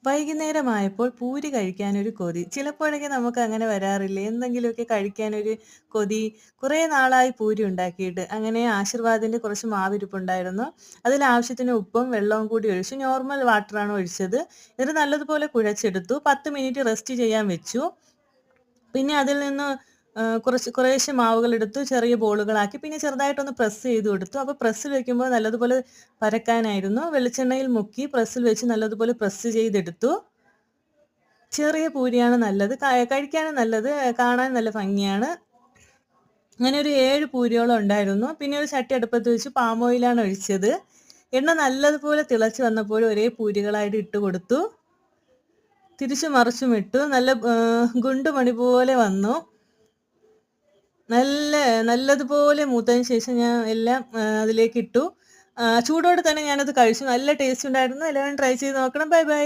വൈകുന്നേരമായപ്പോൾ പൂരി കഴിക്കാനൊരു കൊതി. ചിലപ്പോഴൊക്കെ നമുക്ക് അങ്ങനെ വരാറില്ലേ? എന്തെങ്കിലുമൊക്കെ കഴിക്കാനൊരു കൊതി. കുറേ നാളായി പൂരി ഉണ്ടാക്കിയിട്ട്. അങ്ങനെ ആശീർവാദിന്റെ കുറച്ച് മാവിരിപ്പുണ്ടായിരുന്നു. അതിൽ ആവശ്യത്തിന് ഉപ്പും വെള്ളവും കൂടി ഒഴിച്ചു. നോർമൽ വാട്ടറാണ് ഒഴിച്ചത്. എന്നിട്ട് നല്ലതുപോലെ കുഴച്ചെടുത്തു. 10 മിനിറ്റ് റെസ്റ്റ് ചെയ്യാൻ വെച്ചു. പിന്നെ അതിൽ നിന്ന് കുറേശ്ശെ മാവുകളെടുത്തു ചെറിയ ബോളുകളാക്കി. പിന്നെ ചെറുതായിട്ടൊന്ന് പ്രസ് ചെയ്ത് കൊടുത്തു. അപ്പോൾ പ്രസ്സിൽ വെക്കുമ്പോൾ നല്ലതുപോലെ പരക്കാനായിരുന്നു. വെളിച്ചെണ്ണയിൽ മുക്കി പ്രസ്സിൽ വെച്ച് നല്ലതുപോലെ പ്രസ് ചെയ്തെടുത്തു. ചെറിയ പൂരിയാണ് നല്ലത്. കഴിക്കാനും നല്ലത്. കാണാൻ നല്ല ഭംഗിയാണ്. അങ്ങനെ ഒരു 7 പൂരിയോളം ഉണ്ടായിരുന്നു. പിന്നെ ഒരു ചട്ടി അടുപ്പത്ത് വെച്ച് പാം ഓയിലാണ് ഒഴിച്ചത്. എണ്ണ നല്ലതുപോലെ തിളച്ച് വന്നപ്പോൾ ഒരേ പൂരികളായിട്ട് ഇട്ട് കൊടുത്തു. തിരിച്ചും മറിച്ചും ഇട്ടു. നല്ല ഗുണ്ടുമണി പോലെ വന്നു. നല്ലതുപോലെ മൂത്തതിന് ശേഷം ഞാൻ എല്ലാം അതിലേക്കിട്ടു. ചൂടോടെ തന്നെ ഞാനത് കഴിച്ചു. നല്ല ടേസ്റ്റ് ഉണ്ടായിരുന്നു. എല്ലാവരും ട്രൈ ചെയ്ത് നോക്കണം. Bye bye.